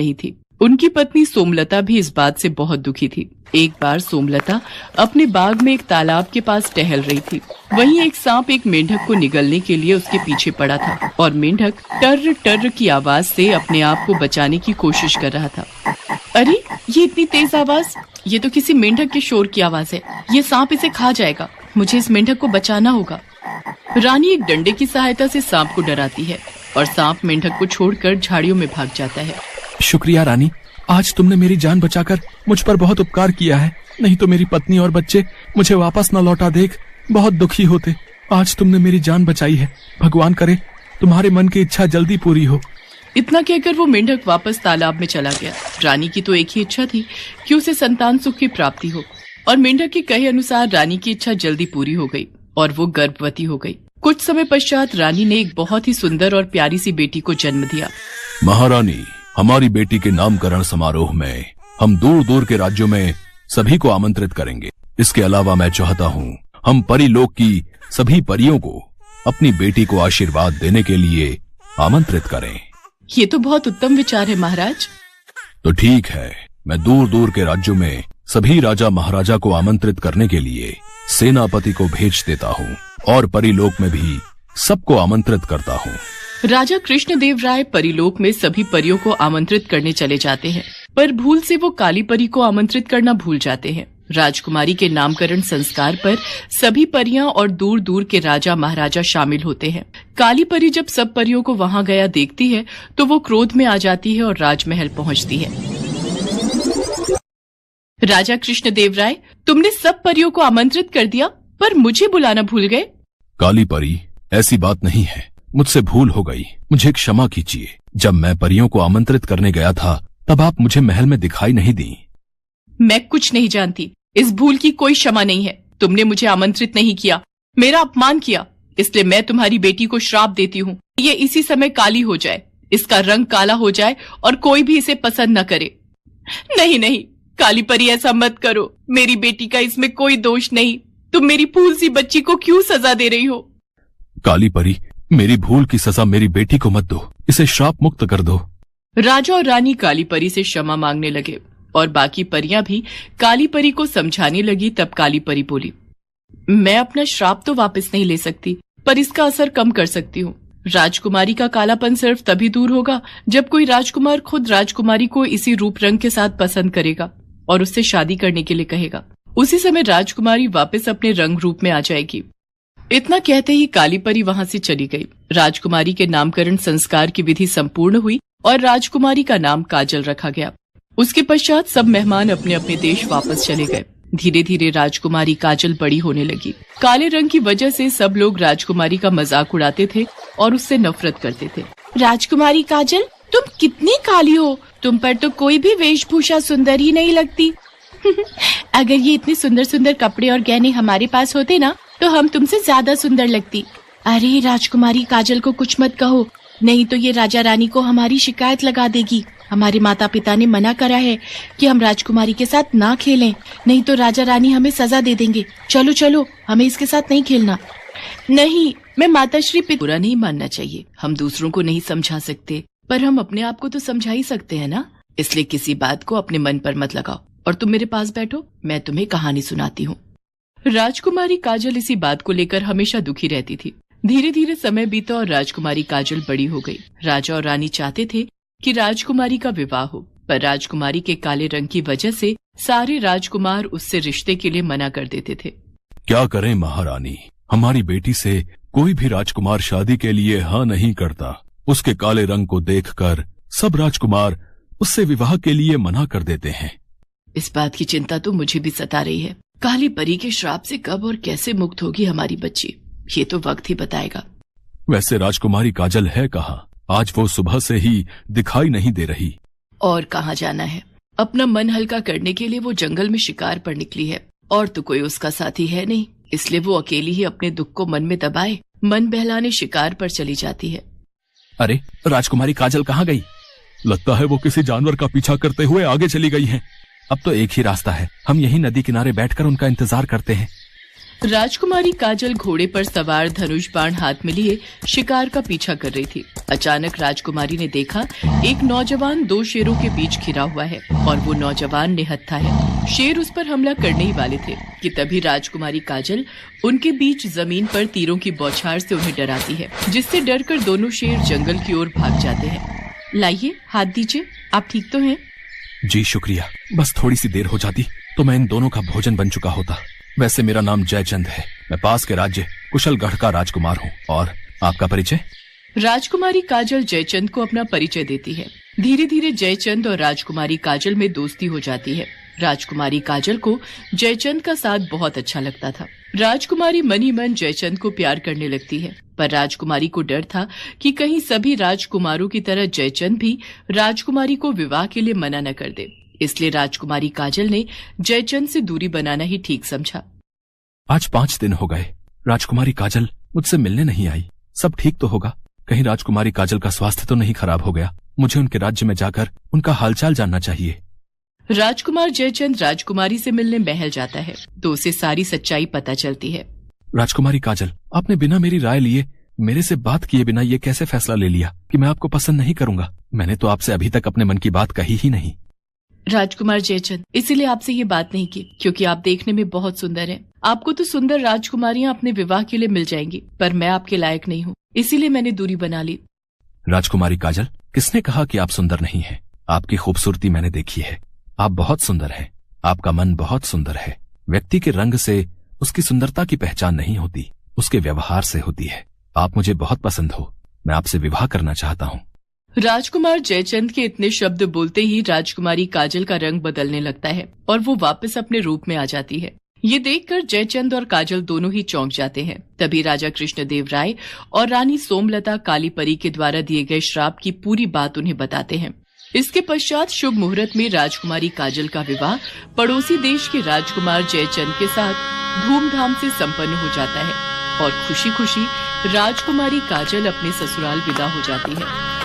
नहीं थी। उनकी पत्नी सोमलता भी इस बात से बहुत दुखी थी। एक बार सोमलता अपने बाग में एक तालाब के पास टहल रही थी। वहीं एक सांप एक मेंढक को निगलने के लिए उसके पीछे पड़ा था और मेंढक टर्र टर्र की आवाज से अपने आप को बचाने की कोशिश कर रहा था। अरे ये इतनी तेज आवाज, ये तो किसी मेंढक के शोर की आवाज है। ये सांप इसे खा जाएगा, मुझे इस मेंढक को बचाना होगा। रानी एक डंडे की सहायता से सांप को डराती है और सांप मेंढक को छोड़कर झाड़ियों में भाग जाता है। शुक्रिया रानी, आज तुमने मेरी जान बचाकर मुझ पर बहुत उपकार किया है। नहीं तो मेरी पत्नी और बच्चे मुझे वापस न लौटा देख बहुत दुखी होते। आज तुमने मेरी जान बचाई है, भगवान करे तुम्हारे मन की इच्छा जल्दी पूरी हो। इतना कहकर वो मेंढक वापस तालाब में चला गया। रानी की तो एक ही इच्छा थी कि उसे संतान सुख की प्राप्ति हो, और मेंढक के कहे अनुसार रानी की इच्छा जल्दी पूरी हो गई और वो गर्भवती हो गई। कुछ समय पश्चात रानी ने एक बहुत ही सुंदर और प्यारी सी बेटी को जन्म दिया। महारानी, हमारी बेटी के नामकरण समारोह में हम दूर दूर के राज्यों में सभी को आमंत्रित करेंगे। इसके अलावा मैं चाहता हूँ हम परीलोक की सभी परियों को अपनी बेटी को आशीर्वाद देने के लिए आमंत्रित करें। ये तो बहुत उत्तम विचार है महाराज। तो ठीक है, मैं दूर दूर के राज्यों में सभी राजा महाराजा को आमंत्रित करने के लिए सेनापति को भेज देता हूँ और परीलोक में भी सबको आमंत्रित करता हूँ। राजा कृष्णदेव राय परीलोक में सभी परियों को आमंत्रित करने चले जाते हैं, पर भूल से वो काली परी को आमंत्रित करना भूल जाते हैं। राजकुमारी के नामकरण संस्कार पर सभी परियां और दूर दूर के राजा महाराजा शामिल होते हैं। काली परी जब सब परियों को वहां गया देखती है तो वो क्रोध में आ जाती है और राजमहल पहुंचती है। राजा कृष्णदेव राय, तुमने सब परियों को आमंत्रित कर दिया पर मुझे बुलाना भूल गए। काली परी, ऐसी बात नहीं है, मुझसे भूल हो गई, मुझे क्षमा कीजिए। जब मैं परियों को आमंत्रित करने गया था तब आप मुझे महल में दिखाई नहीं दी। मैं कुछ नहीं जानती, इस भूल की कोई क्षमा नहीं है। तुमने मुझे आमंत्रित नहीं किया, मेरा अपमान किया, इसलिए मैं तुम्हारी बेटी को श्राप देती हूँ। ये इसी समय काली हो जाए, इसका रंग काला हो जाए और कोई भी इसे पसंद न करे। नहीं नहीं काली परी, ऐसा मत करो, मेरी बेटी का इसमें कोई दोष नहीं। तुम मेरी फूल सी बच्ची को क्यों सजा दे रही हो? काली परी, मेरी भूल की सजा मेरी बेटी को मत दो, इसे श्राप मुक्त कर दो। राजा और रानी काली परी से क्षमा मांगने लगे और बाकी परियां भी काली परी को समझाने लगी। तब काली परी बोली, मैं अपना श्राप तो वापस नहीं ले सकती, पर इसका असर कम कर सकती हूँ। राजकुमारी का कालापन सिर्फ तभी दूर होगा जब कोई राजकुमार खुद राजकुमारी को इसी रूप रंग के साथ पसंद करेगा और उससे शादी करने के लिए कहेगा। उसी समय राजकुमारी वापस अपने रंग रूप में आ जाएगी। इतना कहते ही काली परी वहां से चली गई। राजकुमारी के नामकरण संस्कार की विधि संपूर्ण हुई और राजकुमारी का नाम काजल रखा गया। उसके पश्चात सब मेहमान अपने अपने देश वापस चले गए। धीरे धीरे राजकुमारी काजल बड़ी होने लगी। काले रंग की वजह से सब लोग राजकुमारी का मजाक उड़ाते थे और उससे नफरत करते थे। राजकुमारी काजल, तुम कितनी काली हो, तुम पर तो कोई भी वेशभूषा सुंदर ही नहीं लगती। अगर ये इतने सुंदर सुंदर कपड़े और गहने हमारे पास होते ना तो हम तुमसे ज्यादा सुंदर लगती। अरे राजकुमारी काजल को कुछ मत कहो, नहीं तो ये राजा रानी को हमारी शिकायत लगा देगी। हमारे माता पिता ने मना करा है कि हम राजकुमारी के साथ ना खेलें, नहीं तो राजा रानी हमें सजा दे देंगे। चलो चलो, हमें इसके साथ नहीं खेलना। नहीं, मैं माताश्री पिता बुरा नहीं मानना चाहिए। हम दूसरों को नहीं समझा सकते, पर हम अपने आप को तो समझा ही सकते हैं ना। इसलिए किसी बात को अपने मन पर मत लगाओ और तुम मेरे पास बैठो, मैं तुम्हें कहानी सुनाती हूँ। राजकुमारी काजल इसी बात को लेकर हमेशा दुखी रहती थी। धीरे धीरे समय बीता और राजकुमारी काजल बड़ी हो गई। राजा और रानी चाहते थे कि राजकुमारी का विवाह हो, पर राजकुमारी के काले रंग की वजह से सारे राजकुमार उससे रिश्ते के लिए मना कर देते थे। क्या करें महारानी, हमारी बेटी से कोई भी राजकुमार शादी के लिए हाँ नहीं करता। उसके काले रंग को देखकर सब राजकुमार उससे विवाह के लिए मना कर देते हैं। इस बात की चिंता तो मुझे भी सता रही है। काली परी के श्राप से कब और कैसे मुक्त होगी हमारी बच्ची, ये तो वक्त ही बताएगा। वैसे राजकुमारी काजल है कहाँ? आज वो सुबह से ही दिखाई नहीं दे रही। और कहाँ जाना है, अपना मन हल्का करने के लिए वो जंगल में शिकार पर निकली है और तो कोई उसका साथी है नहीं, इसलिए वो अकेली ही अपने दुख को मन में दबाए मन बहलाने शिकार पर चली जाती है। अरे राजकुमारी काजल कहाँ गई? लगता है वो किसी जानवर का पीछा करते हुए आगे चली गई है। अब तो एक ही रास्ता है, हम यहीं नदी किनारे बैठकर उनका इंतजार करते हैं। राजकुमारी काजल घोड़े पर सवार धनुष बाण हाथ में लिए शिकार का पीछा कर रही थी। अचानक राजकुमारी ने देखा एक नौजवान दो शेरों के बीच घिरा हुआ है और वो नौजवान निहत्था है। शेर उस पर हमला करने ही वाले थे कि तभी राजकुमारी काजल उनके बीच जमीन पर तीरों की बौछार से उन्हें डराती है, जिससे डरकर दोनों शेर जंगल की ओर भाग जाते हैं। लाइए, हाथ दीजिए, आप ठीक तो हैं? जी शुक्रिया, बस थोड़ी सी देर हो जाती तो मैं इन दोनों का भोजन बन चुका होता। वैसे मेरा नाम जयचंद है, मैं पास के राज्य कुशलगढ़ का राजकुमार हूँ। और आपका परिचय? राजकुमारी काजल जयचंद को अपना परिचय देती है। धीरे धीरे जयचंद और राजकुमारी काजल में दोस्ती हो जाती है। राजकुमारी काजल को जयचंद का साथ बहुत अच्छा लगता था। राजकुमारी मन ही मन जयचंद को प्यार करने लगती है, पर राजकुमारी को डर था कि कहीं सभी राजकुमारों की तरह जयचंद भी राजकुमारी को विवाह के लिए मना न कर दे। इसलिए राजकुमारी काजल ने जयचंद से दूरी बनाना ही ठीक समझा। आज 5 दिन हो गए, राजकुमारी काजल मुझसे मिलने नहीं आई। सब ठीक तो होगा? कहीं राजकुमारी काजल का स्वास्थ्य तो नहीं खराब हो गया? मुझे उनके राज्य में जाकर उनका हालचाल जानना चाहिए। राजकुमार जयचंद राजकुमारी से मिलने महल जाता है तो उसे सारी सच्चाई पता चलती है। राजकुमारी काजल, आपने बिना मेरी राय लिए, मेरे से बात किए बिना ये कैसे फैसला ले लिया कि मैं आपको पसंद नहीं करूंगा? मैंने तो आपसे अभी तक अपने मन की बात कही ही नहीं। राजकुमार जयचंद, इसीलिए आपसे ये बात नहीं की क्योंकि आप देखने में बहुत सुंदर हैं। आपको तो सुंदर राजकुमारियां अपने विवाह के लिए मिल जाएंगी, पर मैं आपके लायक नहीं हूँ, इसीलिए मैंने दूरी बना ली। राजकुमारी काजल, किसने कहा कि आप सुंदर नहीं हैं? आपकी खूबसूरती मैंने देखी है, आप बहुत सुंदर हैं। आपका मन बहुत सुंदर है। व्यक्ति के रंग से उसकी सुंदरता की पहचान नहीं होती, उसके व्यवहार से होती है। आप मुझे बहुत पसंद हो, मैं आपसे विवाह करना चाहता हूँ। राजकुमार जयचंद के इतने शब्द बोलते ही राजकुमारी काजल का रंग बदलने लगता है और वो वापस अपने रूप में आ जाती है। ये देखकर जयचंद और काजल दोनों ही चौंक जाते हैं। तभी राजा कृष्णदेव राय और रानी सोमलता काली परी के द्वारा दिए गए श्राप की पूरी बात उन्हें बताते हैं। इसके पश्चात शुभ मुहूर्त में राजकुमारी काजल का विवाह पड़ोसी देश के राजकुमार जयचंद के साथ धूमधाम से संपन्न हो जाता है और खुशी खुशी राजकुमारी काजल अपने ससुराल विदा हो जाती है।